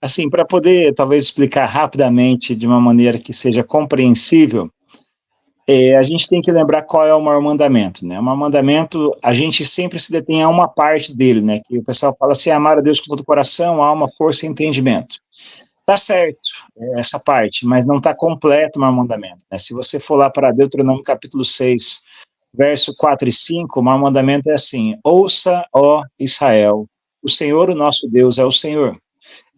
Assim, para poder talvez explicar rapidamente de uma maneira que seja compreensível, a gente tem que lembrar qual é o maior mandamento, né? O maior mandamento, a gente sempre se detém a uma parte dele, né? Que o pessoal fala assim, amar a Deus com todo o coração, alma, força e entendimento. Tá certo, essa parte, mas não está completo o maior mandamento, né? Se você for lá para Deuteronômio capítulo 6, verso 4 e 5, o maior mandamento é assim, ouça, ó Israel, o Senhor, o nosso Deus, é o Senhor.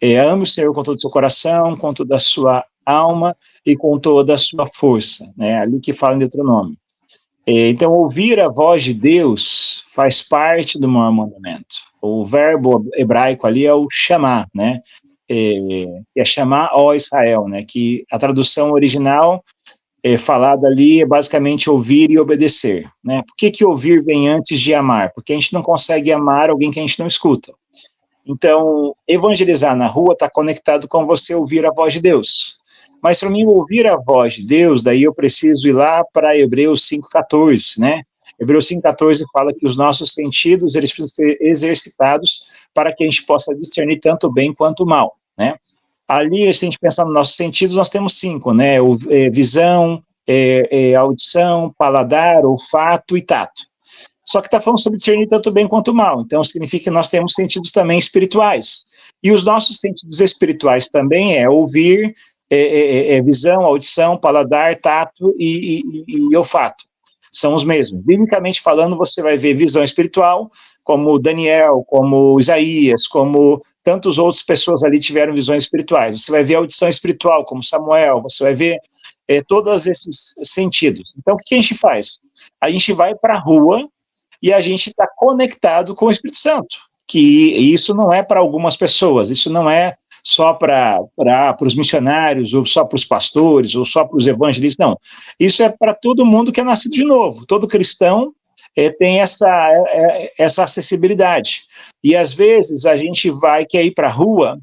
Ame o Senhor com todo o seu coração, com toda a sua alma e com toda a sua força, né? Ali que fala em Deuteronômio. Então, ouvir a voz de Deus faz parte do maior mandamento. O verbo hebraico ali é o chamar, né? É chamar, ó Israel, né? Que a tradução original falada ali é basicamente ouvir e obedecer, né? Por que ouvir vem antes de amar? Porque a gente não consegue amar alguém que a gente não escuta. Então, evangelizar na rua está conectado com você ouvir a voz de Deus. Mas para mim ouvir a voz de Deus, daí eu preciso ir lá para Hebreus 5,14, né? Hebreus 5,14 fala que os nossos sentidos eles precisam ser exercitados para que a gente possa discernir tanto o bem quanto o mal, né? Ali, se a gente pensar nos nossos sentidos, nós temos 5, né? Visão, audição, paladar, olfato e tato. Só que está falando sobre discernir tanto o bem quanto o mal. Então, significa que nós temos sentidos também espirituais. E os nossos sentidos espirituais também é ouvir, visão, audição, paladar, tato e olfato. São os mesmos. Biblicamente falando, você vai ver visão espiritual, como Daniel, como Isaías, como tantas outras pessoas ali tiveram visões espirituais. Você vai ver audição espiritual, como Samuel, você vai ver todos esses sentidos. Então, o que a gente faz? A gente vai para a rua, e a gente está conectado com o Espírito Santo, que isso não é para algumas pessoas, isso não é só para os missionários, ou só para os pastores, ou só para os evangelistas, não. Isso é para todo mundo que é nascido de novo, todo cristão tem essa acessibilidade. E às vezes a gente quer ir para a rua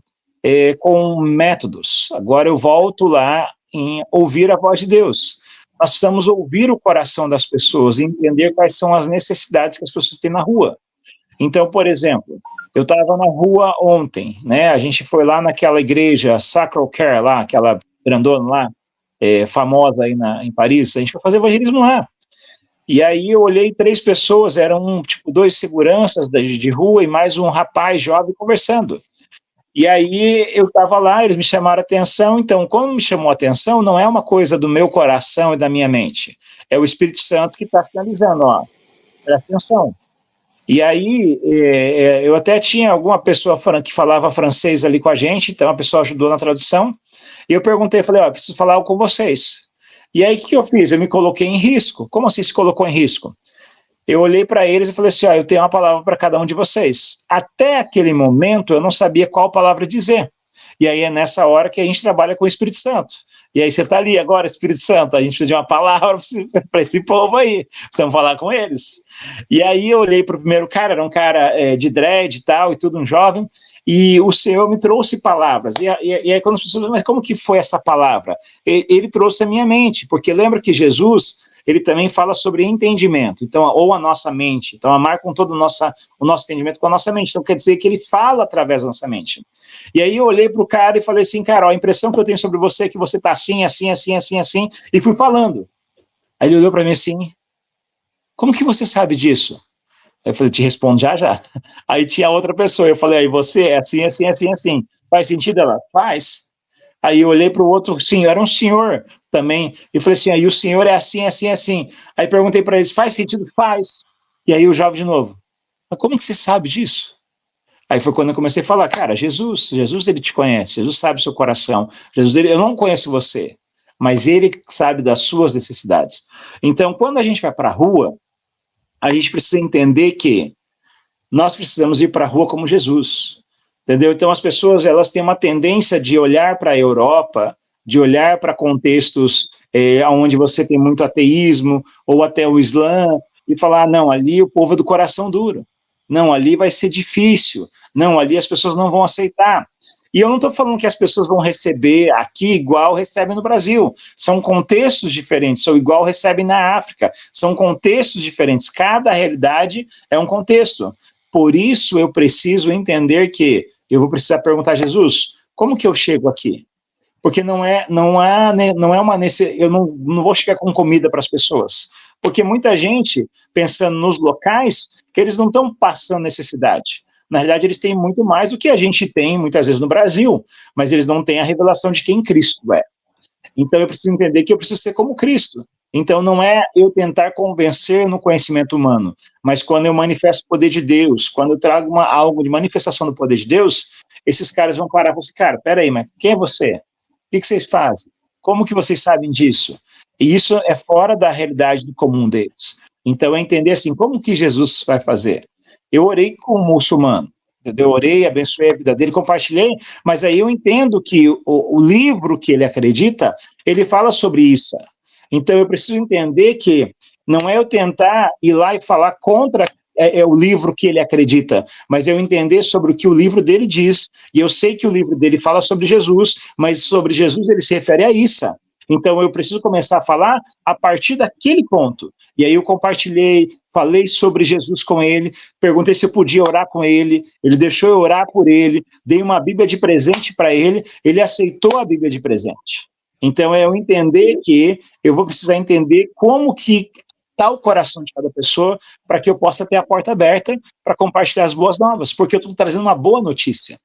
com métodos. Agora eu volto lá em ouvir a voz de Deus. Nós precisamos ouvir o coração das pessoas e entender quais são as necessidades que as pessoas têm na rua. Então, por exemplo, eu estava na rua ontem, né? A gente foi lá naquela igreja Sacré-Cœur lá, aquela grandona lá, famosa aí em Paris. A gente foi fazer evangelismo lá. E aí eu olhei 3 pessoas, eram tipo 2 seguranças de rua e mais um rapaz jovem conversando. E aí eu estava lá, eles me chamaram a atenção, então como me chamou a atenção, não é uma coisa do meu coração e da minha mente, é o Espírito Santo que está sinalizando, ó, presta atenção. E aí eu até tinha alguma pessoa que falava francês ali com a gente, então a pessoa ajudou na tradução, e eu perguntei, falei, ó, preciso falar algo com vocês. E aí o que eu fiz? Eu me coloquei em risco. Como assim se colocou em risco? Eu olhei para eles e falei assim, ó, eu tenho uma palavra para cada um de vocês. Até aquele momento, eu não sabia qual palavra dizer. E aí é nessa hora que a gente trabalha com o Espírito Santo. E aí você está ali agora, Espírito Santo, a gente precisa de uma palavra para esse povo aí, precisamos falar com eles. E aí eu olhei para o primeiro cara, era um cara de dread e tal, e tudo, um jovem, e o Senhor me trouxe palavras. E aí quando as pessoas, mas como que foi essa palavra? Ele trouxe a minha mente, porque lembra que Jesus, ele também fala sobre entendimento, então, ou a nossa mente, então amar com todo o nosso entendimento com a nossa mente, então quer dizer que ele fala através da nossa mente. E aí eu olhei para o cara e falei assim, cara, ó, a impressão que eu tenho sobre você é que você está assim, assim, assim, assim, assim, e fui falando. Aí ele olhou para mim assim, como que você sabe disso? Aí eu falei, te respondo já, já. Aí tinha outra pessoa, eu falei, aí você é assim, assim, assim, assim, faz sentido? Ela, faz. Aí eu olhei para o outro senhor, era um senhor também, e falei assim, aí o senhor é assim, assim, assim. Aí perguntei para eles, faz sentido? Faz. E aí o jovem de novo, mas como que você sabe disso? Aí foi quando eu comecei a falar, cara, Jesus ele te conhece, Jesus sabe o seu coração, eu não conheço você, mas ele sabe das suas necessidades. Então, quando a gente vai para a rua, a gente precisa entender que nós precisamos ir para a rua como Jesus, entendeu? Então as pessoas, elas têm uma tendência de olhar para a Europa, de olhar para contextos onde você tem muito ateísmo, ou até o Islã, e falar, não, ali o povo é do coração duro, não, ali vai ser difícil, não, ali as pessoas não vão aceitar. E eu não estou falando que as pessoas vão receber aqui igual recebem no Brasil. São contextos diferentes, ou igual recebem na África. São contextos diferentes. Cada realidade é um contexto. Por isso eu preciso entender que eu vou precisar perguntar a Jesus, Como que eu chego aqui? Porque não é uma necessidade, eu não vou chegar com comida para as pessoas, porque muita gente, pensando nos locais, que eles não estão passando necessidade. Na realidade, eles têm muito mais do que a gente tem, muitas vezes, no Brasil, mas eles não têm a revelação de quem Cristo é. Então, eu preciso entender que eu preciso ser como Cristo. Então, não é eu tentar convencer no conhecimento humano, mas quando eu manifesto o poder de Deus, quando eu trago algo de manifestação do poder de Deus, esses caras vão parar e falar assim, cara, peraí, mas quem é você? O que vocês fazem? Como que vocês sabem disso? E isso é fora da realidade do comum deles. Então, é entender assim, como que Jesus vai fazer? Eu orei com um muçulmano, entendeu? Eu orei, abençoei a vida dele, compartilhei, mas aí eu entendo que o livro que ele acredita, ele fala sobre isso. Então, eu preciso entender que não é eu tentar ir lá e falar contra o livro que ele acredita, mas eu entender sobre o que o livro dele diz, e eu sei que o livro dele fala sobre Jesus, mas sobre Jesus ele se refere a isso. Então eu preciso começar a falar a partir daquele ponto. E aí eu compartilhei, falei sobre Jesus com ele, perguntei se eu podia orar com ele, ele deixou eu orar por ele, dei uma Bíblia de presente para ele aceitou a Bíblia de presente. Então é eu entender que eu vou precisar entender como que está o coração de cada pessoa para que eu possa ter a porta aberta para compartilhar as boas novas, porque eu estou trazendo uma boa notícia.